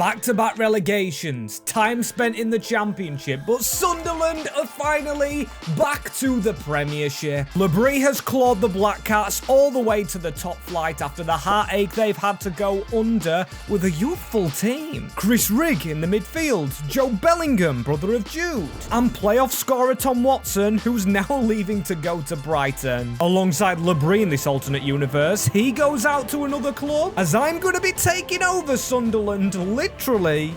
Back-to-back relegations, time spent in the Championship, but Sunderland are finally back to the Premiership. Labrie has clawed the Black Cats all the way to the top flight after the heartache they've had to go under with a youthful team. Chris Rigg in the midfield, Joe Bellingham, brother of Jude, and playoff scorer Tom Watson, who's now leaving to go to Brighton. Alongside Labrie in this alternate universe, he goes out to another club, as I'm going to be taking over Sunderland, literally,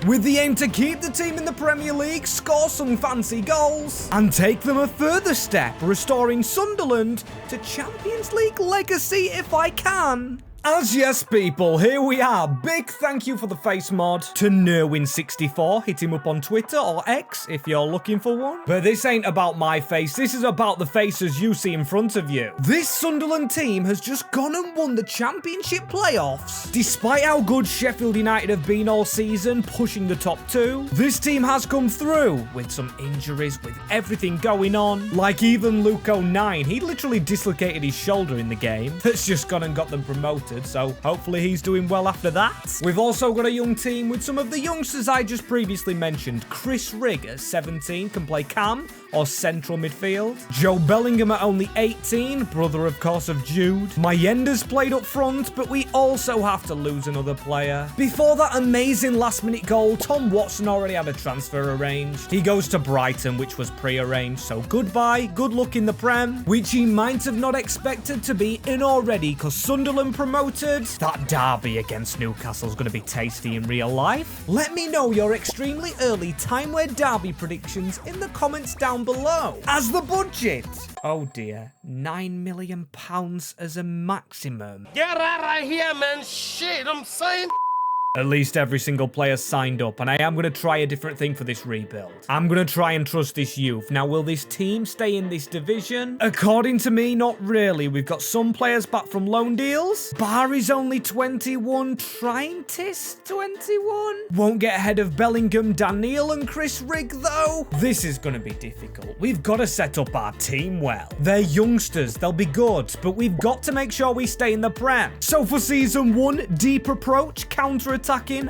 with the aim to keep the team in the Premier League, score some fancy goals, and take them a further step, restoring Sunderland to Champions League legacy if I can. As yes, people, here we are. Big thank you for the face mod to Nerwin64. Hit him up on Twitter or X if you're looking for one. But this ain't about my face. This is about the faces you see in front of you. This Sunderland team has just gone and won the Championship playoffs. Despite how good Sheffield United have been all season, pushing the top two, this team has come through with some injuries, with everything going on. Like even Luke 09, he literally dislocated his shoulder in the game. That's just gone and got them promoted. So hopefully he's doing well after that. We've also got a young team with some of the youngsters I just previously mentioned. Chris Rigg at 17 can play cam or central midfield. Joe Bellingham at only 18, brother of course of Jude. Mayenda's played up front, but we also have to lose another player. Before that amazing last minute goal, Tom Watson already had a transfer arranged. He goes to Brighton, which was pre-arranged, so goodbye, good luck in the Prem, which he might have not expected to be in already, because Sunderland promoted. That derby against Newcastle is going to be tasty in real life. Let me know your extremely early time-wear derby predictions in the comments down below. As the budget, oh dear, £9 million as a maximum. Get out of here, man. Shit, I'm saying. At least every single player signed up, and I am going to try a different thing for this rebuild. I'm going to try and trust this youth. Now, will this team stay in this division? According to me, not really. We've got some players back from loan deals. Barry's only 21. Trientis, 21. Won't get ahead of Bellingham, Daniel, and Chris Rigg, though. This is going to be difficult. We've got to set up our team well. They're youngsters. They'll be good, but we've got to make sure we stay in the Prem. So for Season 1, deep approach, counter-attacking.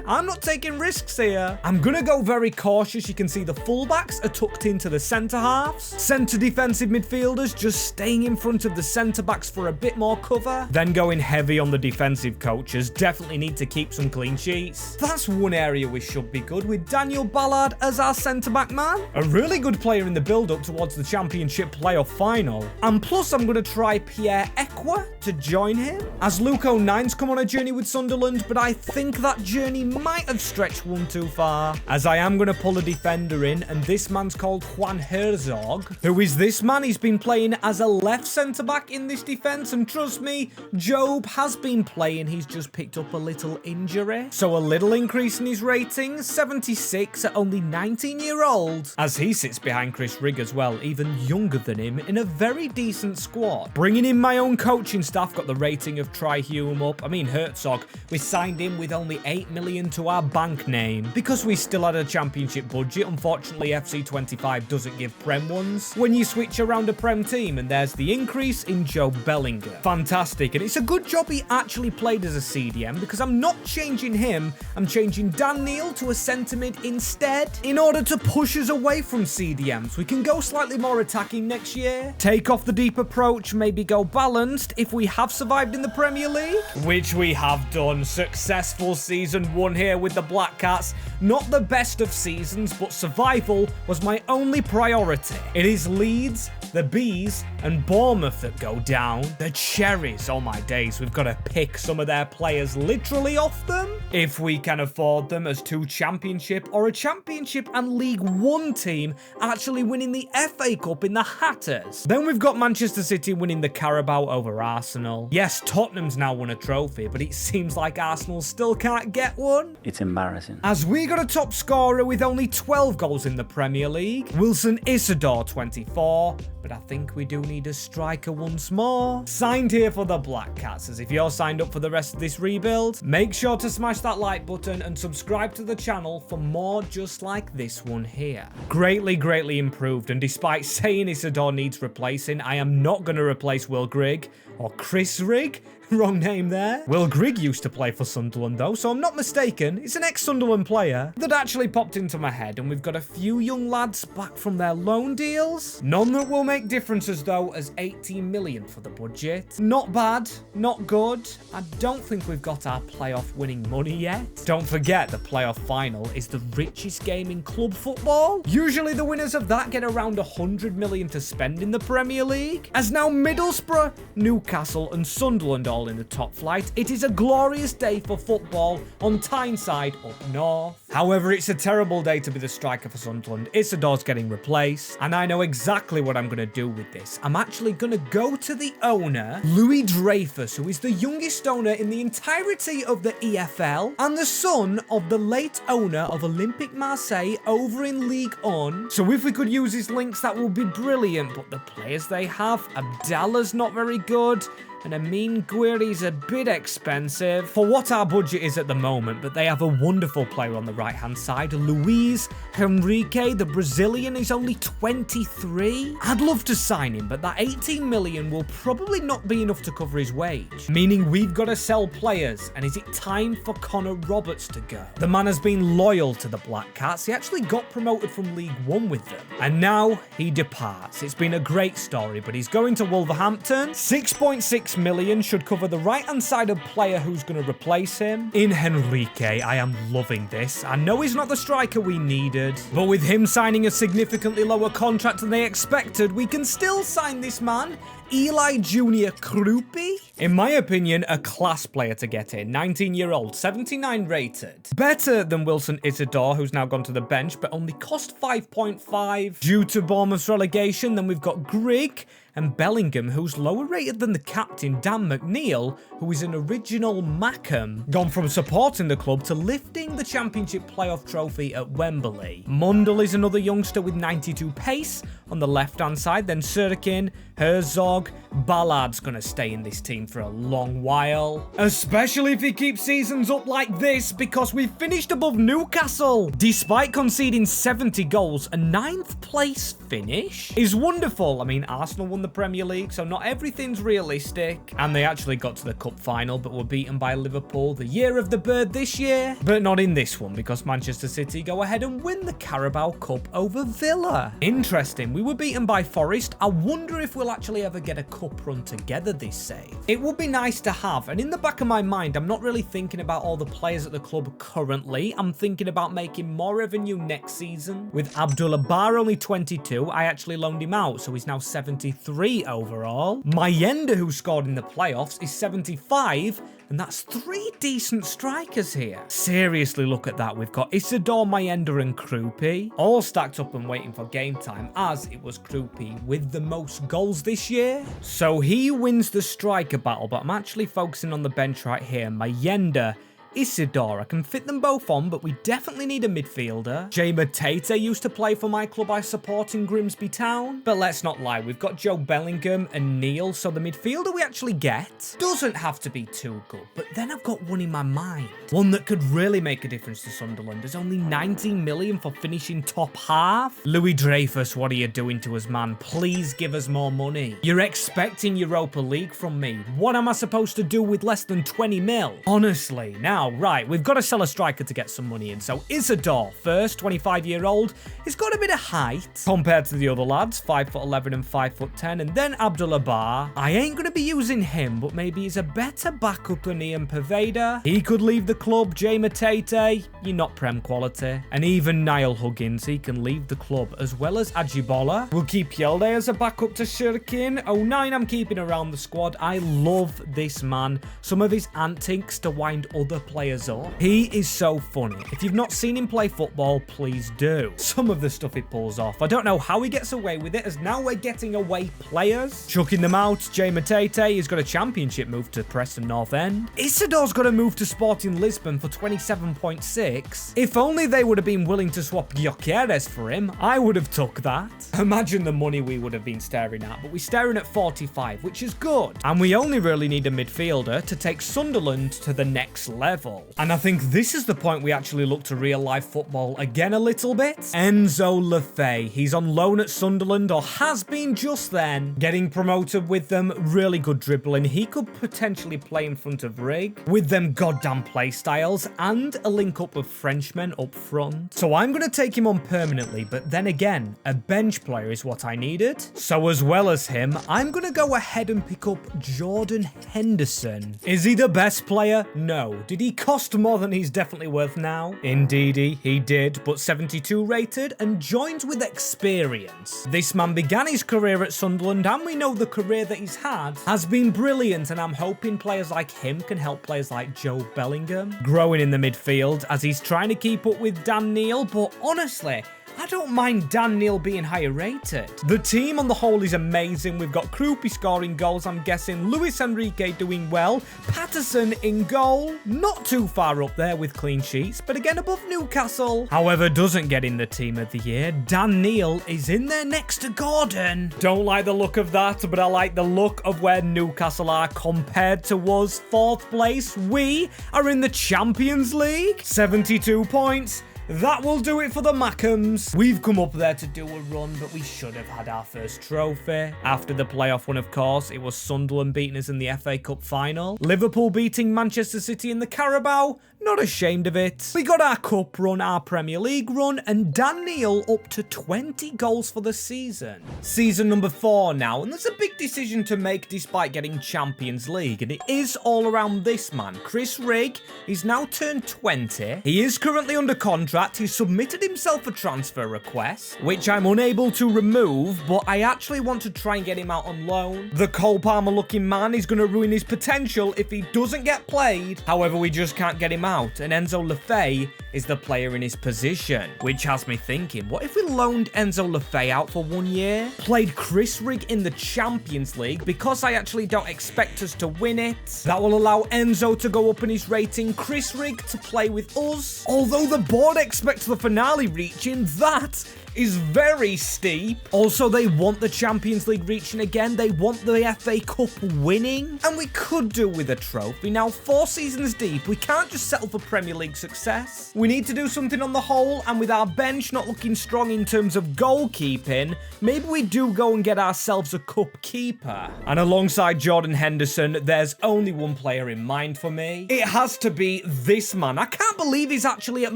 I'm not taking risks here. I'm going to go very cautious. You can see the fullbacks are tucked into the centre halves. Centre defensive midfielders just staying in front of the centre backs for a bit more cover. Then going heavy on the defensive coaches. Definitely need to keep some clean sheets. That's one area we should be good with Daniel Ballard as our centre back man. A really good player in the build up towards the Championship playoff final. And plus I'm going to try Pierre Ekwa to join him. As Luke 09's come on a journey with Sunderland, but I think that journey might have stretched one too far, as I am going to pull a defender in, and this man's called Juan Herzog. Who is this man? He's been playing as a left centre-back in this defence, and trust me, Job has been playing. He's just picked up a little injury, so a little increase in his rating, 76 at only 19-year-old, as he sits behind Chris Rigg as well, even younger than him, in a very decent squad. Bringing in my own coaching staff, got the rating of Tri-Hume up. I mean, Herzog, we signed him with only 8 million to our bank name because we still had a Championship budget. Unfortunately, FC25 doesn't give Prem ones. When you switch around a Prem team, and there's the increase in Joe Bellingham. Fantastic, and it's a good job he actually played as a CDM, because I'm not changing him. I'm changing Dan Neil to a centre mid instead in order to push us away from CDMs. We can go slightly more attacking next year. Take off the deep approach, maybe go balanced if we have survived in the Premier League, which we have done. Successful Season 1 here with the Black Cats. Not the best of seasons, but survival was my only priority. It is Leeds, the Bees, and Bournemouth that go down. The Cherries, oh my days, we've got to pick some of their players literally off them if we can afford them, as two Championship or a Championship and League One team actually winning the FA Cup in the Hatters. Then we've got Manchester City winning the Carabao over Arsenal. Yes, Tottenham's now won a trophy, but it seems like Arsenal still can't get one. It's embarrassing. As we got a top scorer with only 12 goals in the Premier League, Wilson Isidore 24, But I think we do need a striker once more. Signed here for the Black Cats, as if you're signed up for the rest of this rebuild, make sure to smash that like button and subscribe to the channel for more just like this one here. Greatly improved, and despite saying Isidore needs replacing, I am not going to replace Will Grigg or Chris Rigg. Wrong name there. Will Grigg used to play for Sunderland though, so I'm not mistaken. It's an ex-Sunderland player that actually popped into my head, and we've got a few young lads back from their loan deals. None that will make differences though, as 18 million for the budget. Not bad, not good. I don't think we've got our playoff winning money yet. Don't forget the playoff final is the richest game in club football. Usually the winners of that get around 100 million to spend in the Premier League. As now Middlesbrough, Newcastle and Sunderland all in the top flight, it is a glorious day for football on Tyneside up north. However, it's a terrible day to be the striker for Sunderland. Isidore's getting replaced, and I know exactly what I'm going to do with this. I'm actually going to go to the owner, Louis Dreyfus, who is the youngest owner in the entirety of the EFL, and the son of the late owner of Olympique Marseille over in Ligue 1. So if we could use his links, that would be brilliant, but the players they have, Abdallah's not very good, and Amin Guiri's a bit expensive for what our budget is at the moment, but they have a wonderful player on the right-hand side. Luis Henrique, the Brazilian, is only 23. I'd love to sign him, but that 18 million will probably not be enough to cover his wage, meaning we've got to sell players. And is it time for Connor Roberts to go? The man has been loyal to the Black Cats. He actually got promoted from League 1 with them, and now he departs. It's been a great story, but he's going to Wolverhampton. 6.6 million should cover the right-hand side of player who's going to replace him. In Henrique, I am loving this. I know he's not the striker we needed, but with him signing a significantly lower contract than they expected, we can still sign this man, Eli Jr. Cruyff. In my opinion, a class player to get in. 19-year-old, 79 rated. Better than Wilson Isidore, who's now gone to the bench, but only cost 5.5 due to Bournemouth's relegation. Then we've got Grigg and Bellingham, who's lower rated than the captain, Dan McNeil, who is an original Mackham, gone from supporting the club to lifting the championship playoff trophy at Wembley. Mundell is another youngster with 92 pace on the left-hand side. Then Sirkin, Herzog, Ballard's going to stay in this team for a long while, especially if he keeps seasons up like this, because we finished above Newcastle. Despite conceding 70 goals, a 9th place finish is wonderful. I mean, Arsenal won the Premier League, so not everything's realistic, and they actually got to the cup final, but were beaten by Liverpool, the year of the bird this year, but not in this one, because Manchester City go ahead and win the Carabao Cup over Villa. Interesting, we were beaten by Forest. I wonder if we'll actually ever get a cup run together this save. It would be nice to have, and in the back of my mind, I'm not really thinking about all the players at the club currently. I'm thinking about making more revenue next season. With Abdullah Bar only 22, I actually loaned him out, so he's now 73 overall. Mayenda, who scored in the playoffs, is 75, and that's 3 decent strikers here. Seriously, look at that. We've got Isidore, Mayenda, and Cruyff all stacked up and waiting for game time, as it was Cruyff with the most goals this year. So he wins the striker battle, but I'm actually focusing on the bench right here. Mayenda, Isidore, I can fit them both on, but we definitely need a midfielder. Jay Matete used to play for my club I support in Grimsby Town, but let's not lie, we've got Joe Bellingham and Neil, so the midfielder we actually get doesn't have to be too good. But then I've got one in my mind, one that could really make a difference to Sunderland. There's only 19 million for finishing top half. Louis Dreyfus, what are you doing to us, man? Please give us more money. You're expecting Europa League from me. What am I supposed to do with less than 20 mil? Honestly, now, right, we've got to sell a striker to get some money in. So Isidore, first, 25-year-old. He's got a bit of height compared to the other lads, 5'11" and 5'10", and then Abdullah Bar. I ain't going to be using him, but maybe he's a better backup than Ian Poveda. He could leave the club. Jay Matete, you're not Prem quality. And even Niall Huggins, he can leave the club, as well as Ajibola. We'll keep Yelde as a backup to Shirkin. 09, I'm keeping around the squad. I love this man. Some of his antics to wind other players up. He is so funny. If you've not seen him play football, please do. Some of the stuff he pulls off. I don't know how he gets away with it, as now we're getting away players. Chucking them out. Jay Matete has got a championship move to Preston North End. Isidor's got a move to Sporting Lisbon for 27.6. If only they would have been willing to swap Gyökeres for him, I would have took that. Imagine the money we would have been staring at, but we're staring at 45, which is good. And we only really need a midfielder to take Sunderland to the next level. And I think this is the point we actually look to real-life football again a little bit. Enzo Lefebvre. He's on loan at Sunderland, or has been just then. Getting promoted with them, really good dribbling. He could potentially play in front of Rig with them goddamn play styles and a link up with Frenchmen up front. So I'm going to take him on permanently, but then again, a bench player is what I needed. So as well as him, I'm going to go ahead and pick up Jordan Henderson. Is he the best player? No. Did he cost more than he's definitely worth now? Indeedy, he did, but 72 rated and joins with experience. This man began his career at Sunderland, and we know the career that he's had has been brilliant, and I'm hoping players like him can help players like Joe Bellingham growing in the midfield as he's trying to keep up with Dan Neil, but honestly, I don't mind Dan Neil being higher rated. The team on the whole is amazing. We've got Cruyff scoring goals, I'm guessing. Luis Enrique doing well. Patterson in goal. Not too far up there with clean sheets, but again above Newcastle. However, doesn't get in the team of the year. Dan Neil is in there next to Gordon. Don't like the look of that, but I like the look of where Newcastle are compared to us. 4th place. We are in the Champions League. 72 points. That will do it for the Mackhams. We've come up there to do a run, but we should have had our first trophy. After the playoff one, of course, it was Sunderland beating us in the FA Cup final. Liverpool beating Manchester City in the Carabao. Not ashamed of it. We got our cup run, our Premier League run, and Dan Neil up to 20 goals for the season. Season number 4 now, and there's a big decision to make despite getting Champions League, and it is all around this man, Chris Rigg. He's now turned 20. He is currently under contract. He submitted himself a transfer request, which I'm unable to remove, but I actually want to try and get him out on loan. The Cole Palmer looking man is going to ruin his potential if he doesn't get played. However, we just can't get him out, and Enzo Lefebvre is the player in his position, which has me thinking, what if we loaned Enzo Lefebvre out for 1 year? Played Chris Rigg in the Champions League, because I actually don't expect us to win it. That will allow Enzo to go up in his rating, Chris Rigg to play with us. Although the board expects the finale reaching, that is very steep. Also, they want the Champions League reaching again. They want the FA Cup winning. And we could do with a trophy. Now, 4 seasons deep, we can't just settle for Premier League success. We need to do something on the whole, and with our bench not looking strong in terms of goalkeeping, maybe we do go and get ourselves a cup keeper. And alongside Jordan Henderson, there's only one player in mind for me. It has to be this man. I can't believe he's actually at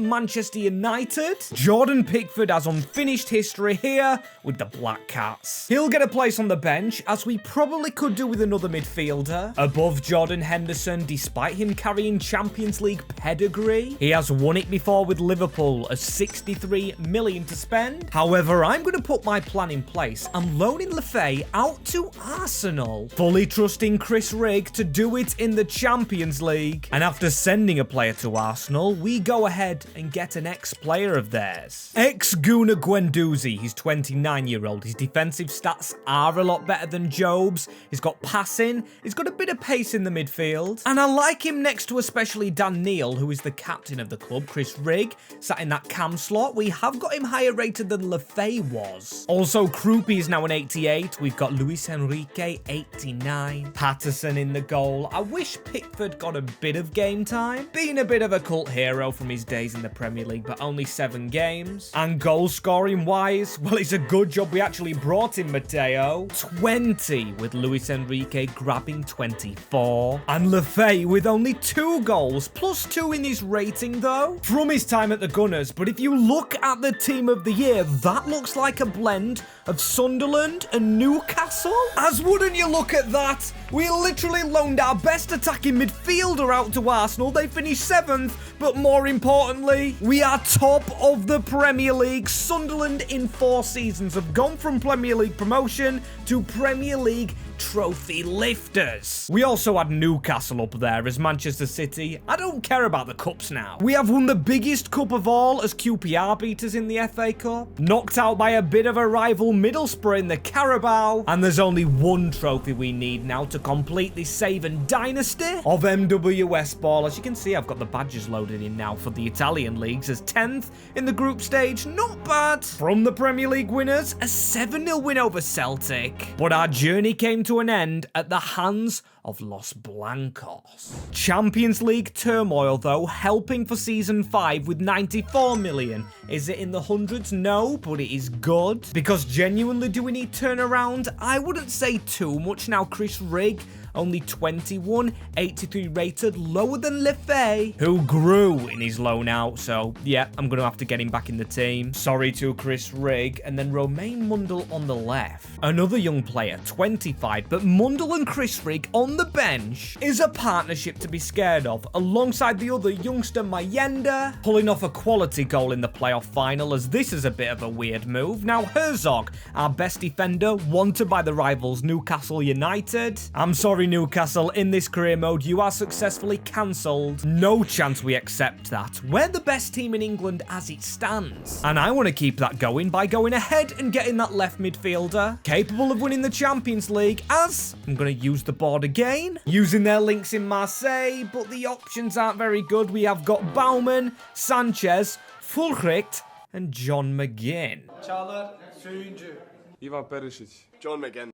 Manchester United. Jordan Pickford has unfinished history here with the Black Cats. He'll get a place on the bench, as we probably could do with another midfielder above Jordan Henderson, despite him carrying Champions League pedigree. He has won it before with Liverpool, a 63 million to spend. However, I'm going to put my plan in place. I'm loaning Lefebvre out to Arsenal, fully trusting Chris Rigg to do it in the Champions League. And after sending a player to Arsenal, we go ahead and get an ex-player of theirs. Ex-Guna Guendouzi. He's 29-year-old. His defensive stats are a lot better than Job's. He's got passing. He's got a bit of pace in the midfield. And I like him next to especially Dan Neil, who is the captain of the club. Chris Rigg sat in that cam slot. We have got him higher rated than Lefebvre was. Also, Cruyff is now an 88. We've got Luis Enrique, 89. Patterson in the goal. I wish Pickford got a bit of game time. Being a bit of a cult hero from his days in the Premier League, but only 7 games. And goal scoring wise, well, it's a good job we actually brought in Mateo. 20, with Luis Enrique grabbing 24. And Lefebvre with only 2 goals, plus 2 in his rating though, from his time at the Gunners. But if you look at the team of the year, that looks like a blend of Sunderland and Newcastle. As wouldn't you look at that, We literally loaned our best attacking midfielder out to Arsenal. They finished 7th, but more importantly, we are top of the Premier League. Sunderland in 4 seasons have gone from Premier League promotion to Premier League trophy lifters. We also had Newcastle up there as Manchester City. I don't care about the cups now. We have won the biggest cup of all as QPR beaters in the FA Cup, knocked out by a bit of a rival Middlesbrough in the Carabao, and there's only one trophy we need now to complete this Saven dynasty of MWS ball. As you can see, I've got the badges loaded in now for the Italian leagues as 10th in the group stage. Not bad. From the Premier League winners, a 7-0 win over Celtic. But our journey came to an end at the hands of Los Blancos. Champions League turmoil, though, helping for Season 5 with 94 million. Is it in the hundreds? No, but it is good. Because genuinely, do we need turnaround? I wouldn't say too much now. Chris Rigg, only 21, 83 rated, lower than Lefebvre, who grew in his loan out. So, yeah, I'm going to have to get him back in the team. Sorry to Chris Rigg. And then Romain Mundle on the left. Another young player, 25, but Mundle and Chris Rigg on the bench is a partnership to be scared of, alongside the other youngster Mayenda, pulling off a quality goal in the playoff final, as this is a bit of a weird move. Now, Herzog, our best defender, wanted by the rivals Newcastle United. I'm sorry, Newcastle, in this career mode, you are successfully cancelled. No chance we accept that. We're the best team in England as it stands. And I want to keep that going by going ahead and getting that left midfielder, capable of winning the Champions League, as I'm going to use the board again, using their links in Marseille, but the options aren't very good. We have got Baumann, Sanchez, Fulchricht, and John McGinn. Çağlar Söyüncü. Ivan Perisic. John McGinn.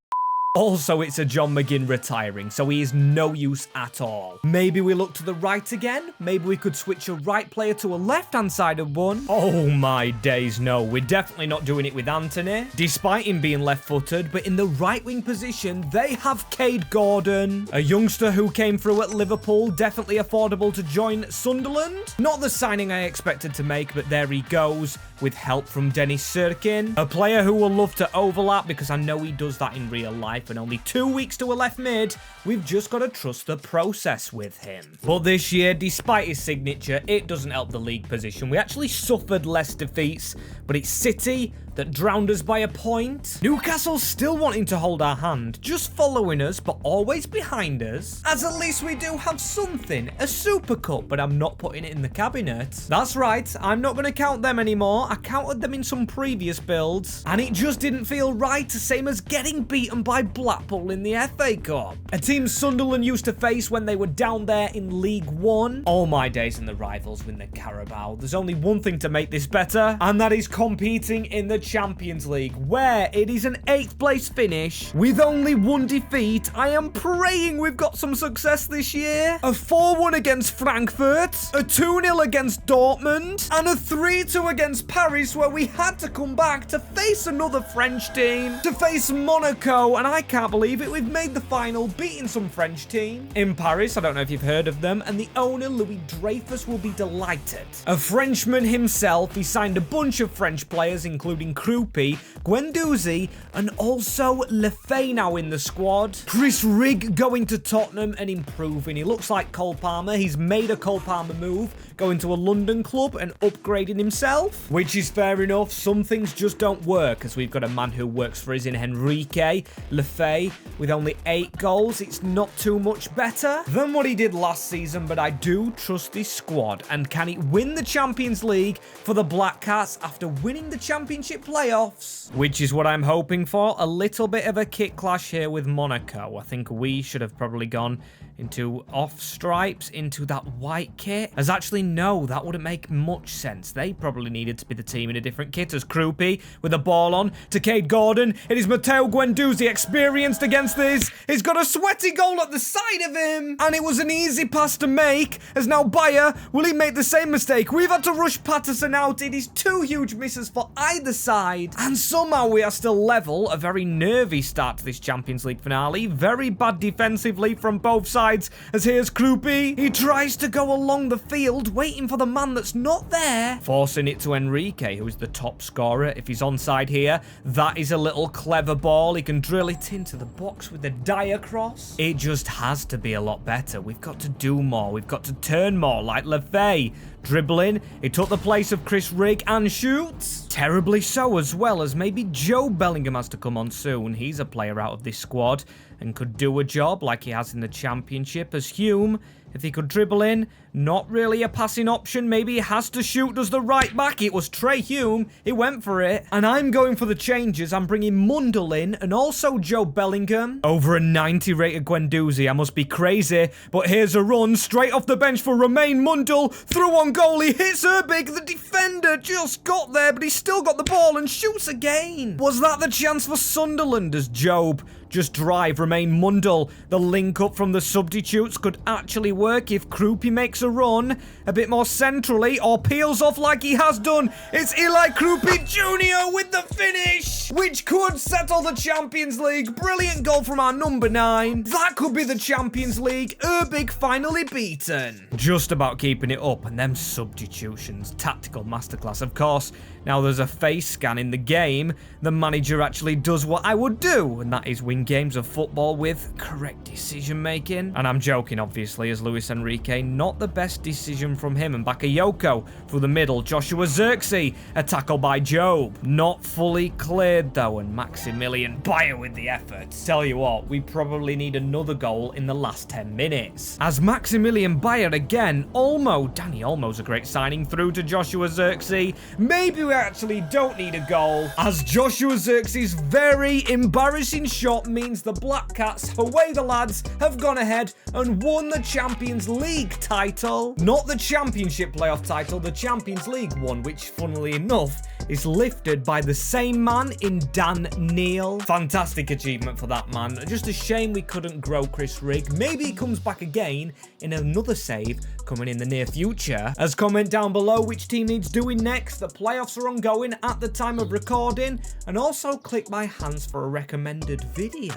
Also, it's a John McGinn retiring, so he is no use at all. Maybe we look to the right again? Maybe we could switch a right player to a left-hand side of one? Oh my days, no. We're definitely not doing it with Anthony, despite him being left-footed, but in the right-wing position, they have Cade Gordon, a youngster who came through at Liverpool, definitely affordable to join Sunderland. Not the signing I expected to make, but there he goes, with help from Dennis Sirkin, a player who will love to overlap because I know he does that in real life. And only 2 weeks to a left mid, we've just got to trust the process with him. But this year, despite his signature, it doesn't help the league position. We actually suffered less defeats, but it's City that drowned us by a point. Newcastle's still wanting to hold our hand, just following us, but always behind us. As at least we do have something, a Super Cup, but I'm not putting it in the cabinet. That's right, I'm not going to count them anymore. I counted them in some previous builds, and it just didn't feel right, same as getting beaten by Blackpool in the FA Cup. A team Sunderland used to face when they were down there in League One. All my days in the rivals win the Carabao. There's only one thing to make this better, and that is competing in the Champions League, where it is an 8th place finish with only 1 defeat. I am praying we've got some success this year. A 4-1 against Frankfurt, a 2-0 against Dortmund, and a 3-2 against Paris, where we had to come back to face another French team, to face Monaco, and I can't believe it. We've made the final, beating some French team in Paris. I don't know if you've heard of them, and the owner, Louis Dreyfus, will be delighted. A Frenchman himself, he signed a bunch of French players, including Cruyff, Guendouzi, and also Lefebvre now in the squad. Chris Rigg going to Tottenham and improving. He looks like Cole Palmer. He's made a Cole Palmer move, going to a London club and upgrading himself, which is fair enough. Some things just don't work, as we've got a man who works for us in Henrique Lefebvre with only 8 goals. It's not too much better than what he did last season, but I do trust this squad. And can it win the Champions League for the Black Cats after winning the Championship playoffs? Which is what I'm hoping for. A little bit of a kit clash here with Monaco. I think we should have probably gone into off stripes into that white kit. As actually, no, that wouldn't make much sense. They probably needed to be the team in a different kit. As Cruyff with a ball on to Cade Gordon. It is Matteo Guendouzi, experienced against this. He's got a sweaty goal at the side of him, and it was an easy pass to make. As now Bayer, will he make the same mistake? We've had to rush Patterson out. It is 2 huge misses for either side, and somehow we are still level. A very nervy start to this Champions League finale. Very bad defensively from both sides. offsides, as here's Cruyff. He tries to go along the field, waiting for the man that's not there, forcing it to Enrique, who is the top scorer. If he's onside here, that is a little clever ball. He can drill it into the box with a dire cross. It just has to be a lot better. We've got to do more. We've got to turn more like Lefebvre. Dribbling, he took the place of Chris Rigg and shoots. Terribly so, as well as maybe Joe Bellingham has to come on soon. He's a player out of this squad and could do a job like he has in the Championship. As Hume, if he could dribble in, not really a passing option. Maybe he has to shoot. Does the right back? It was Trey Hume. He went for it. And I'm going for the changes. I'm bringing Mundle in and also Joe Bellingham. Over a 90 rated Guendouzi. I must be crazy. But here's a run straight off the bench for Romain Mundle. Through on goal. He hits Herbig. The defender just got there, but he's still got the ball and shoots again. Was that the chance for Sunderland as Job just drive Romain Mundle? The link up from the substitutes could actually work if Cruyff makes a run a bit more centrally or peels off like he has done. It's Eli Cruyff Jr. with the finish, which could settle the Champions League. Brilliant goal from our number 9. That could be the Champions League. Herbig finally beaten. Just about keeping it up, and them substitutions. Tactical masterclass, of course. Now there's a face scan in the game. The manager actually does what I would do, and that is win games of football with correct decision making. And I'm joking, obviously, as Luis Enrique, not the best decision from him. And Bakayoko through the middle. Joshua Zirkzee, a tackle by Job. Not fully cleared though, and Maximilian Bayer with the effort. Tell you what, we probably need another goal in the last 10 minutes. As Maximilian Bayer again, Danny Olmo's a great signing through to Joshua Zirkzee. Maybe we actually don't need a goal, as Joshua Zirkzee's very embarrassing shot means the Black Cats, away the lads, have gone ahead and won the Champions League title. Not the Championship playoff title, the Champions League one, which funnily enough is lifted by the same man in Dan Neil. Fantastic achievement for that man. Just a shame we couldn't grow Chris Rigg. Maybe he comes back again in another save coming in the near future. As comment down below which team needs doing next. The playoffs are ongoing at the time of recording, and also click my hands for a recommended video.